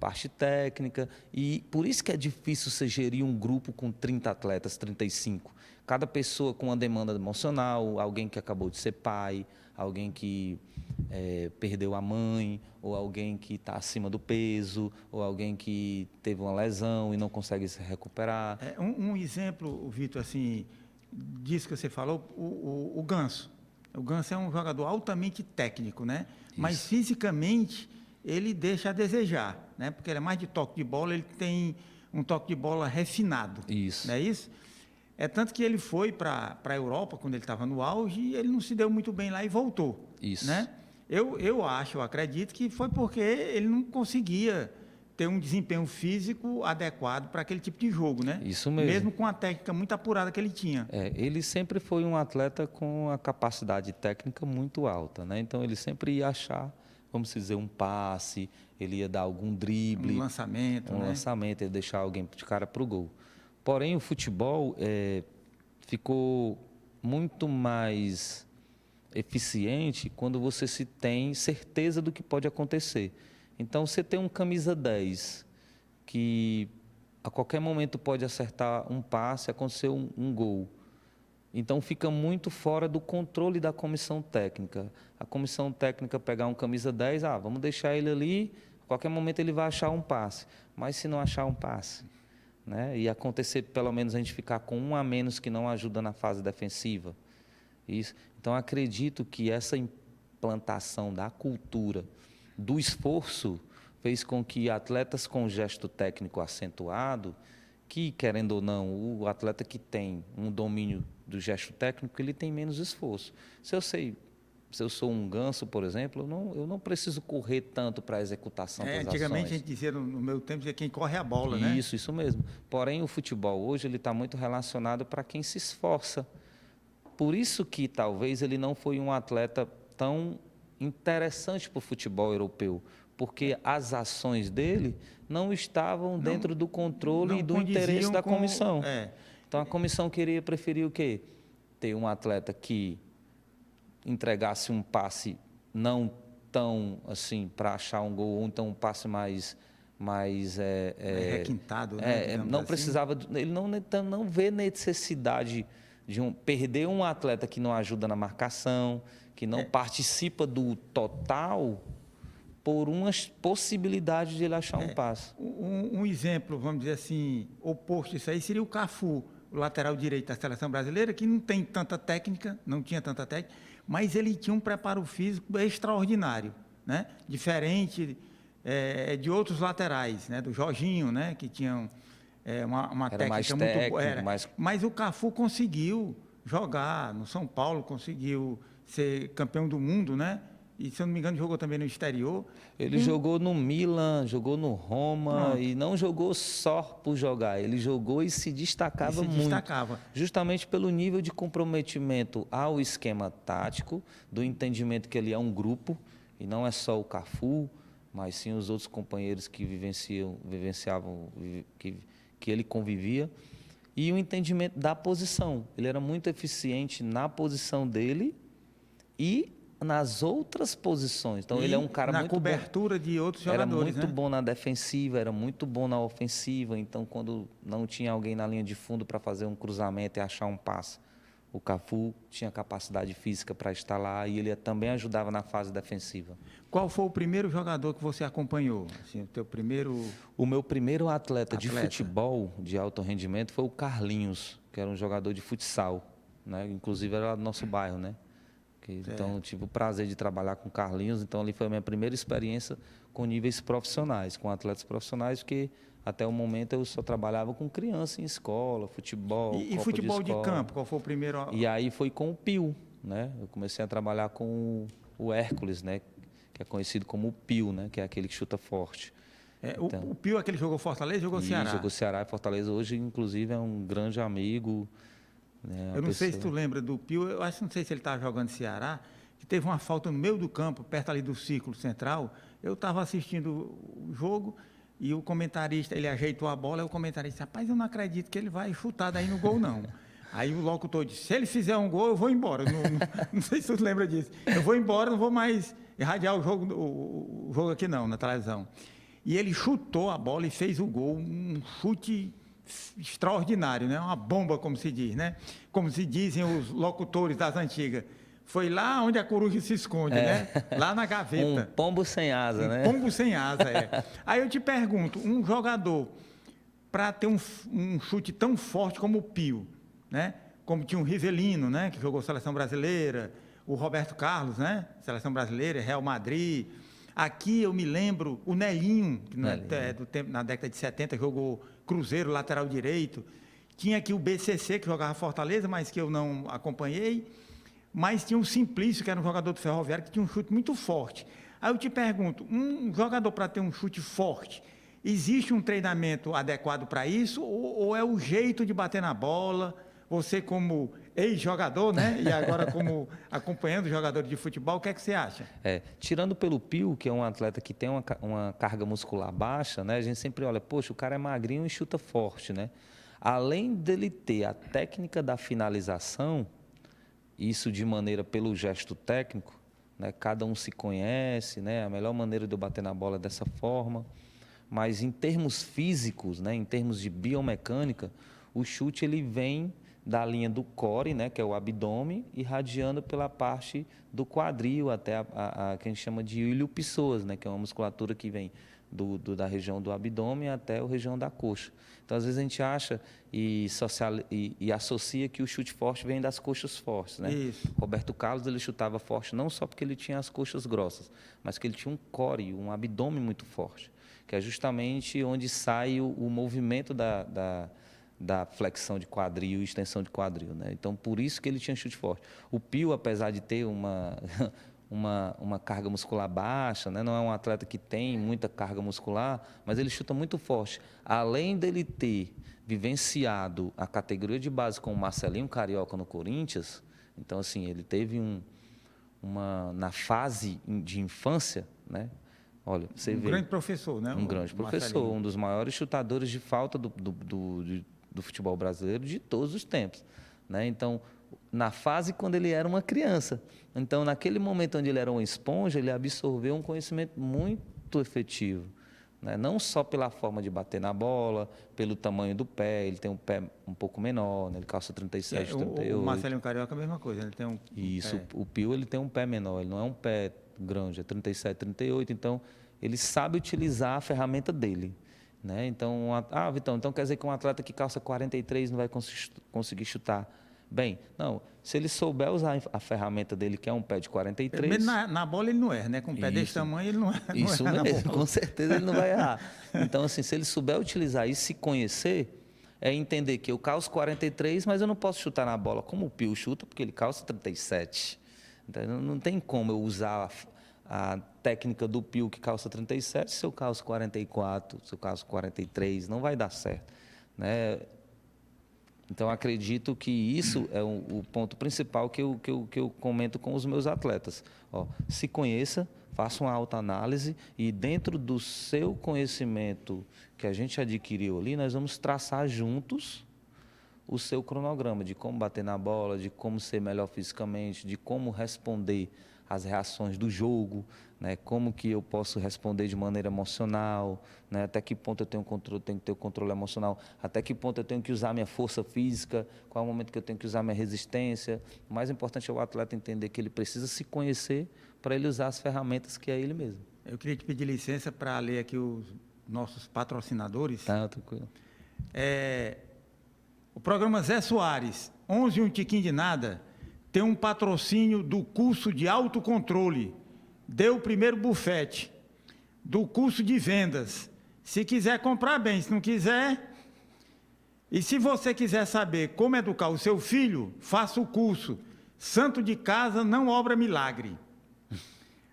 B: parte técnica, e por isso que é difícil você gerir um grupo com 30 atletas, 35. Cada pessoa com uma demanda emocional, alguém que acabou de ser pai, alguém que perdeu a mãe, ou alguém que está acima do peso, ou alguém que teve uma lesão e não consegue se recuperar.
A: Um exemplo, Vitor, assim, disso que você falou, o Ganso. O Ganso é um jogador altamente técnico, né? Isso. Mas fisicamente ele deixa a desejar, né? Porque ele é mais de toque de bola, ele tem um toque de bola refinado.
B: Isso.
A: Não é isso? É tanto que ele foi para a Europa, quando ele estava no auge, e ele não se deu muito bem lá e voltou.
B: Isso.
A: Né? Eu acredito que foi porque ele não conseguia ter um desempenho físico adequado para aquele tipo de jogo, né?
B: Isso mesmo.
A: Mesmo com a técnica muito apurada que ele tinha.
B: Ele sempre foi um atleta com a capacidade técnica muito alta, né? Então ele sempre ia achar, vamos dizer, um passe, ele ia dar algum drible,
A: um lançamento,
B: ia deixar alguém de cara para o gol. Porém, o futebol ficou muito mais eficiente quando você se tem certeza do que pode acontecer. Então, você tem um camisa 10 que a qualquer momento pode acertar um passe, acontecer um gol. Então, fica muito fora do controle da comissão técnica. A comissão técnica pegar um camisa 10, vamos deixar ele ali, a qualquer momento ele vai achar um passe. Mas se não achar um passe, né? E acontecer, pelo menos, a gente ficar com um a menos que não ajuda na fase defensiva. Isso. Então, acredito que essa implantação da cultura do esforço fez com que atletas com gesto técnico acentuado, que, querendo ou não, o atleta que tem um domínio do gesto técnico, ele tem menos esforço. Se eu sou um ganso, por exemplo, eu não preciso correr tanto para a executação das ações.
A: Antigamente a gente dizia, no meu tempo, dizia quem corre é a bola, né?
B: Isso mesmo. Porém, o futebol hoje ele está muito relacionado para quem se esforça. Por isso que talvez ele não foi um atleta tão interessante para o futebol europeu, porque as ações dele não estavam dentro do controle e do interesse da comissão. Então a comissão preferia o quê? Ter um atleta que entregasse um passe não tão assim para achar um gol, ou então um passe mais
A: requintado, né?
B: Não precisava, ele não vê necessidade de perder um atleta que não ajuda na marcação, que não participa do total, por uma possibilidade de ele achar um passe.
A: Um exemplo, vamos dizer assim, oposto disso aí seria o Cafu, o lateral direito da seleção brasileira, que não tem tanta técnica, não tinha tanta técnica, mas ele tinha um preparo físico extraordinário, né? Diferente de outros laterais, né? Do Jorginho, né? Que tinham uma técnica muito boa. Mas o Cafu conseguiu jogar no São Paulo, conseguiu ser campeão do mundo, né? E, se eu não me engano, jogou também no exterior.
B: Ele jogou no Milan, jogou no Roma. Pronto. E não jogou só por jogar, ele jogou e se destacava muito. Justamente pelo nível de comprometimento ao esquema tático, do entendimento que ele é um grupo, e não é só o Cafu, mas sim os outros companheiros que vivenciavam, que ele convivia, e o entendimento da posição. Ele era muito eficiente na posição dele e nas outras posições. Então, ele é um cara muito bom.
A: Na cobertura de outros jogadores,
B: era muito bom na defensiva, era muito bom na ofensiva. Então, quando não tinha alguém na linha de fundo para fazer um cruzamento e achar um passe, o Cafu tinha capacidade física para estar lá e ele também ajudava na fase defensiva.
A: Qual foi o primeiro jogador que você acompanhou? Assim,
B: o meu primeiro atleta de futebol de alto rendimento foi o Carlinhos, que era um jogador de futsal, né? Inclusive era do nosso bairro, né? Então, tive o prazer de trabalhar com o Carlinhos. Então, ali foi a minha primeira experiência com níveis profissionais, com atletas profissionais, porque até o momento eu só trabalhava com criança em escola, futebol,
A: E futebol de campo, qual foi o primeiro?
B: E aí foi com o Pio, né? Eu comecei a trabalhar com o Hércules, né? Que é conhecido como o Pio, né? Que é aquele que chuta forte.
A: Então, o Pio é aquele que jogou Fortaleza, jogou Ceará?
B: Jogou Ceará e Fortaleza. Hoje, inclusive, é um grande amigo.
A: Eu não sei se tu lembra do Pio, eu acho que não sei se ele estava jogando Ceará, que teve uma falta no meio do campo, perto ali do círculo central. Eu estava assistindo o jogo e o comentarista, ele ajeitou a bola, e o comentarista disse, rapaz, eu não acredito que ele vai chutar daí no gol, não. Aí o locutor disse, se ele fizer um gol, eu vou embora. Não sei se tu lembra disso. Eu vou embora, não vou mais irradiar o jogo aqui não, na televisão. E ele chutou a bola e fez o gol, um chute extraordinário, né? Uma bomba, como se diz, né? Como se dizem os locutores das antigas. Foi lá onde a coruja se esconde, né? Lá na gaveta.
B: Um pombo sem asa, né?
A: Um pombo sem asa, Aí eu te pergunto, um jogador, para ter um chute tão forte como o Pio, né? Como tinha o Rivelino, né? Que jogou Seleção Brasileira, o Roberto Carlos, né? Seleção Brasileira, Real Madrid. Aqui eu me lembro, o Nelinho, que na década de 70 jogou Cruzeiro, lateral direito. Tinha aqui o BCC, que jogava Fortaleza, mas que eu não acompanhei. Mas tinha o Simplício, que era um jogador do Ferroviário, que tinha um chute muito forte. Aí eu te pergunto, um jogador para ter um chute forte, existe um treinamento adequado para isso? Ou é o jeito de bater na bola? Você como ex-jogador, né? E agora como acompanhando jogadores de futebol, o que é que você acha?
B: Tirando pelo Pio, que é um atleta que tem uma carga muscular baixa, né? A gente sempre olha, poxa, o cara é magrinho e chuta forte, né? Além dele ter a técnica da finalização, isso de maneira pelo gesto técnico, né? Cada um se conhece, né? A melhor maneira de eu bater na bola é dessa forma. Mas em termos físicos, né? Em termos de biomecânica, o chute ele vem da linha do core, né, que é o abdômen, irradiando pela parte do quadril até a que a gente chama de ilho-pessoas, né, que é uma musculatura que vem da região do abdômen até a região da coxa. Então, às vezes, a gente acha e associa que o chute forte vem das coxas fortes, né?
A: Isso.
B: Roberto Carlos, ele chutava forte não só porque ele tinha as coxas grossas, mas que ele tinha um core, um abdômen muito forte, que é justamente onde sai o movimento da flexão de quadril e extensão de quadril, né? Então, por isso que ele tinha chute forte. O Pio, apesar de ter uma carga muscular baixa, né? Não é um atleta que tem muita carga muscular, mas ele chuta muito forte. Além dele ter vivenciado a categoria de base com o Marcelinho Carioca no Corinthians, então, assim, ele teve na fase de infância, né? Olha, você vê.
A: Um grande professor, né?
B: Um grande professor, um dos maiores chutadores de falta do futebol brasileiro de todos os tempos, né? Então, na fase quando ele era uma criança. Então, naquele momento onde ele era uma esponja, ele absorveu um conhecimento muito efetivo, né? Não só pela forma de bater na bola, pelo tamanho do pé, ele tem um pé um pouco menor, né? Ele calça 37, 38.
A: O Marcelinho Carioca é a mesma coisa, ele tem um...
B: Isso, o Pio ele tem um pé menor, ele não é um pé grande, é 37, 38, então ele sabe utilizar a ferramenta dele, né? Então, Vitão, então quer dizer que um atleta que calça 43 não vai conseguir chutar bem? Não, se ele souber usar a ferramenta dele, que é um pé de 43...
A: Na bola ele não erra, né? Com um pé desse tamanho ele não erra.
B: Isso mesmo, com certeza ele não vai errar. Então, assim, se ele souber utilizar e se conhecer, é entender que eu calço 43, mas eu não posso chutar na bola como o Pio chuta, porque ele calça 37. Então, não tem como eu usar a técnica do Pio que calça 37, se eu calço 44, se eu calço 43, não vai dar certo, né? Então, acredito que isso é o ponto principal que eu comento com os meus atletas. Se conheça, faça uma autoanálise e dentro do seu conhecimento que a gente adquiriu ali, nós vamos traçar juntos o seu cronograma de como bater na bola, de como ser melhor fisicamente, de como responder às reações do jogo, né? Como que eu posso responder de maneira emocional, né? Até que ponto eu tenho que ter o controle emocional, até que ponto eu tenho que usar minha força física, qual é o momento que eu tenho que usar minha resistência. O mais importante é o atleta entender que ele precisa se conhecer para ele usar as ferramentas que é ele mesmo.
A: Eu queria te pedir licença para ler aqui os nossos patrocinadores.
B: Tá, tranquilo.
A: O programa Zé Soares, 11 um tiquinho de nada, tem um patrocínio do curso de autocontrole, deu o primeiro bufete, do curso de vendas. Se quiser comprar bem, se não quiser... E se você quiser saber como educar o seu filho, faça o curso Santo de Casa Não Obra Milagre.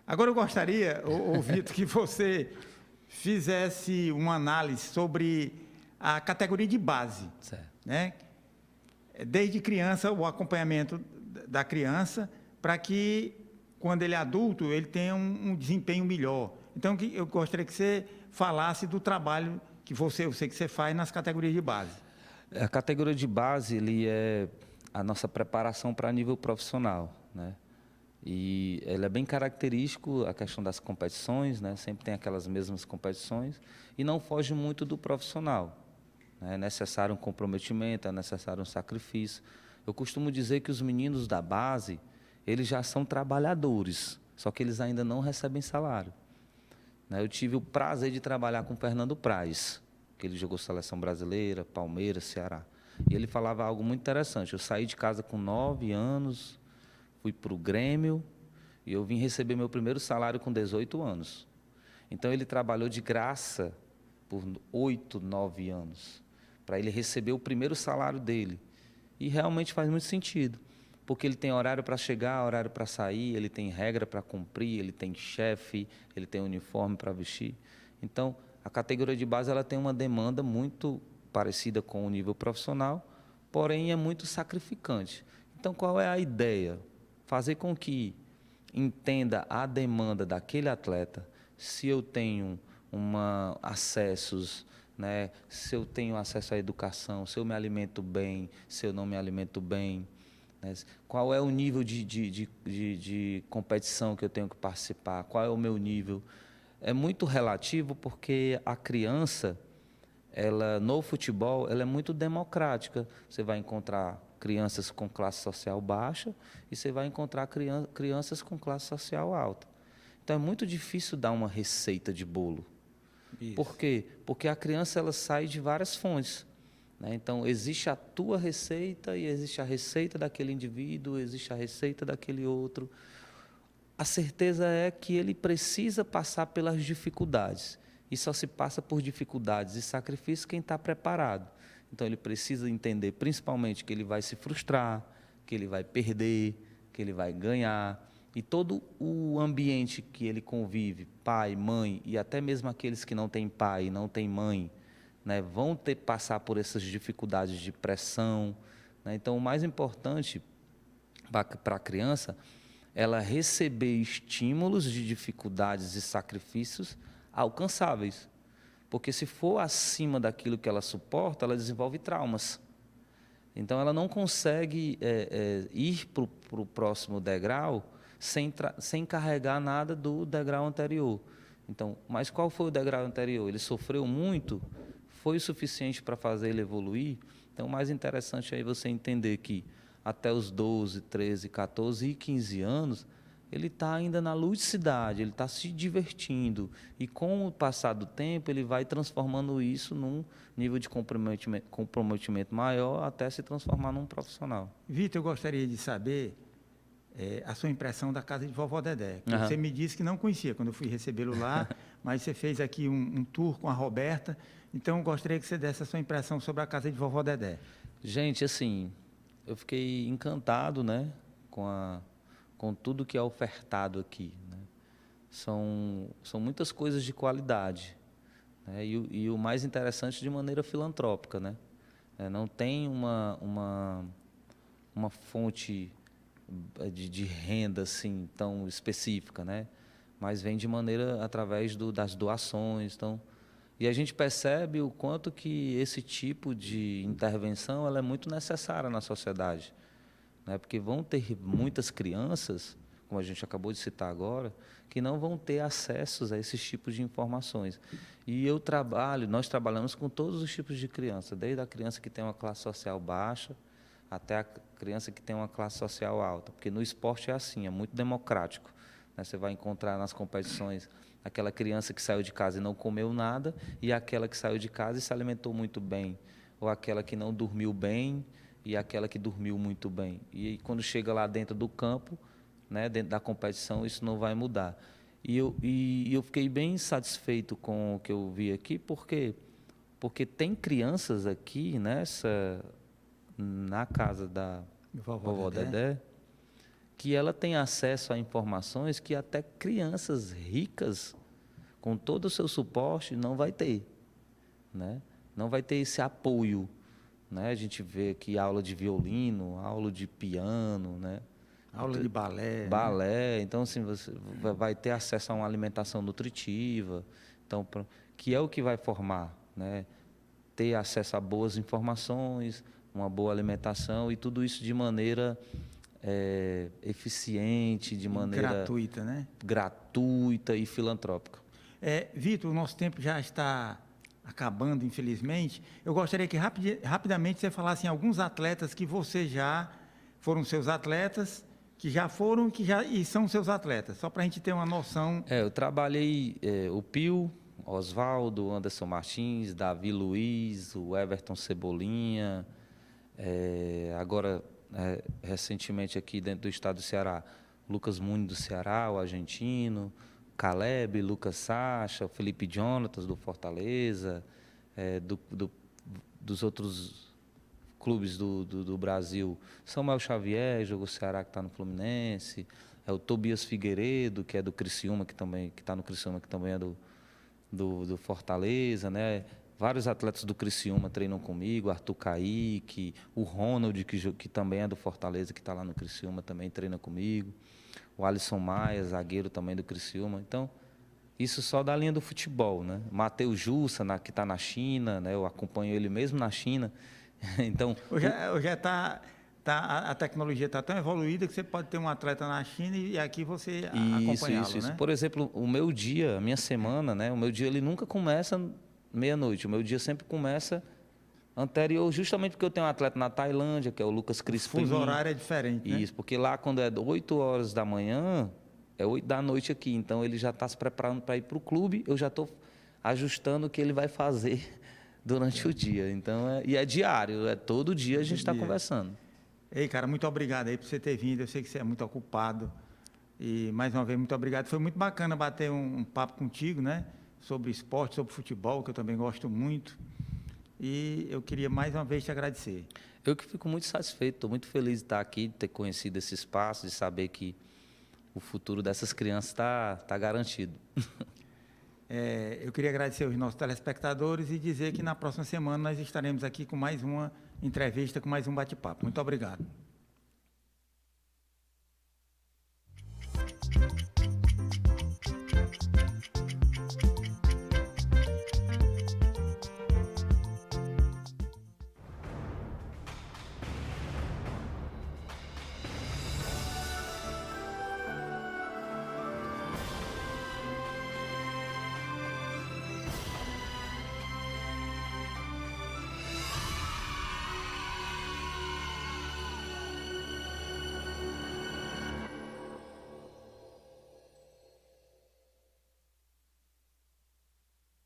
A: Agora eu gostaria, Vitor, que você fizesse uma análise sobre a categoria de base.
B: Certo.
A: Né? Desde criança, o acompanhamento da criança, para que, quando ele é adulto, ele tenha um desempenho melhor. Então, eu gostaria que você falasse do trabalho que eu sei que você faz nas categorias de base.
B: A categoria de base, ele é a nossa preparação para nível profissional, né? E ele é bem característico a questão das competições, né? Sempre tem aquelas mesmas competições e não foge muito do profissional. É necessário um comprometimento, é necessário um sacrifício. Eu costumo dizer que os meninos da base, eles já são trabalhadores, só que eles ainda não recebem salário. Eu tive o prazer de trabalhar com o Fernando Praz, que ele jogou seleção brasileira, Palmeiras, Ceará. E ele falava algo muito interessante. Eu saí de casa com 9 anos, fui para o Grêmio e eu vim receber meu primeiro salário com 18 anos. Então, ele trabalhou de graça por 8, 9 anos, para ele receber o primeiro salário dele. E realmente faz muito sentido, porque ele tem horário para chegar, horário para sair, ele tem regra para cumprir, ele tem chefe, ele tem uniforme para vestir. Então, a categoria de base ela tem uma demanda muito parecida com o nível profissional, porém é muito sacrificante. Então, qual é a ideia? Fazer com que entenda a demanda daquele atleta, se eu tenho acessos, né? Se eu tenho acesso à educação, se eu me alimento bem, se eu não me alimento bem, né? Qual é o nível de competição que eu tenho que participar, qual é o meu nível. É muito relativo porque a criança, no futebol, ela é muito democrática. Você vai encontrar crianças com classe social baixa e você vai encontrar crianças com classe social alta. Então, é muito difícil dar uma receita de bolo.
A: Isso.
B: Por quê? Porque a criança ela sai de várias fontes, né? Então, existe a tua receita e existe a receita daquele indivíduo, existe a receita daquele outro. A certeza é que ele precisa passar pelas dificuldades. E só se passa por dificuldades e sacrifícios quem está preparado. Então, ele precisa entender, principalmente, que ele vai se frustrar, que ele vai perder, que ele vai ganhar. E todo o ambiente que ele convive, pai, mãe, e até mesmo aqueles que não têm pai e não têm mãe, né, vão ter que passar por essas dificuldades de pressão, né? Então, o mais importante para a criança, ela receber estímulos de dificuldades e sacrifícios alcançáveis. Porque se for acima daquilo que ela suporta, ela desenvolve traumas. Então, ela não consegue ir para o próximo degrau sem carregar nada do degrau anterior. Então, mas qual foi o degrau anterior? Ele sofreu muito? Foi o suficiente para fazer ele evoluir? Então, o mais interessante é você entender que até os 12, 13, 14 e 15 anos, ele está ainda na ludicidade, ele está se divertindo. E com o passar do tempo, ele vai transformando isso num nível de comprometimento maior até se transformar num profissional.
A: Vitor, eu gostaria de saber a sua impressão da casa de Vovó Dedé.
B: Uhum.
A: Você me disse que não conhecia quando eu fui recebê-lo lá, mas você fez aqui um tour com a Roberta. Então, eu gostaria que você desse a sua impressão sobre a casa de Vovó Dedé.
B: Gente, assim, eu fiquei encantado, né, com tudo que é ofertado aqui, né? São muitas coisas de qualidade, né? E o mais interessante, de maneira filantrópica, né? Não tem uma fonte de renda assim tão específica, né? Mas vem de maneira através das doações. Então, e a gente percebe o quanto que esse tipo de intervenção ela é muito necessária na sociedade, né? Porque vão ter muitas crianças, como a gente acabou de citar agora, que não vão ter acessos a esses tipos de informações. E nós trabalhamos com todos os tipos de criança, desde a criança que tem uma classe social baixa até a criança que tem uma classe social alta, porque no esporte é assim, é muito democrático, né? Você vai encontrar nas competições aquela criança que saiu de casa e não comeu nada, e aquela que saiu de casa e se alimentou muito bem, ou aquela que não dormiu bem e aquela que dormiu muito bem. E quando chega lá dentro do campo, né, dentro da competição, isso não vai mudar. E eu fiquei bem satisfeito com o que eu vi aqui, porque tem crianças aqui na casa da Vovó Dedé, que ela tem acesso a informações que até crianças ricas, com todo o seu suporte, não vai ter, né? Não vai ter esse apoio, né? A gente vê aqui aula de violino, aula de piano, né?
A: Aula de balé.
B: Balé, né? Então, assim, você vai ter acesso a uma alimentação nutritiva, então, que é o que vai formar, né? Ter acesso a boas informações, uma boa alimentação e tudo isso de maneira eficiente, de maneira
A: gratuita, né?
B: Gratuita e filantrópica.
A: Vitor, o nosso tempo já está acabando, infelizmente. Eu gostaria que rapidamente você falasse em alguns atletas que você já foram seus atletas, que já foram e são seus atletas, só para a gente ter uma noção.
B: Eu trabalhei o Pio, Oswaldo, Anderson Martins, Davi Luiz, o Everton Cebolinha, agora, recentemente aqui dentro do estado do Ceará, Lucas Muni do Ceará, o argentino, Caleb, Lucas Sacha, o Felipe Jonatas do Fortaleza, dos outros clubes do Brasil, Samuel Xavier, jogou Ceará, que está no Fluminense, o Tobias Figueiredo, que é do Criciúma, que está no Criciúma, que também é do Fortaleza, né? Vários atletas do Criciúma treinam comigo, Arthur Caíque, o Ronald, que também é do Fortaleza, que está lá no Criciúma, também treina comigo, o Alisson Maia, zagueiro também do Criciúma. Então, isso só da linha do futebol, né? Matheus Jussa, que está na China, né? Eu acompanho ele mesmo na China. Então,
A: hoje a tecnologia está tão evoluída que você pode ter um atleta na China e aqui você acompanhá-lo,
B: isso.
A: né?
B: Por exemplo, o meu dia, a minha semana, né? O meu dia ele nunca começa meia-noite. O meu dia sempre começa anterior, justamente porque eu tenho um atleta na Tailândia, que é o Lucas Crispim.
A: O fuso horário é diferente, né?
B: Isso, porque lá quando é 8 horas da manhã, é 8 da noite aqui. Então ele já está se preparando para ir para o clube, eu já estou ajustando o que ele vai fazer durante o dia. Então, e é diário, é todo dia a gente está conversando.
A: Ei, cara, muito obrigado aí por você ter vindo. Eu sei que você é muito ocupado. E, mais uma vez, muito obrigado. Foi muito bacana bater um papo contigo, né? Sobre esporte, sobre futebol, que eu também gosto muito. E eu queria mais uma vez te agradecer.
B: Eu que fico muito satisfeito, estou muito feliz de estar aqui, de ter conhecido esse espaço, de saber que o futuro dessas crianças está garantido.
A: Eu queria agradecer aos nossos telespectadores e dizer que na próxima semana nós estaremos aqui com mais uma entrevista, com mais um bate-papo. Muito obrigado.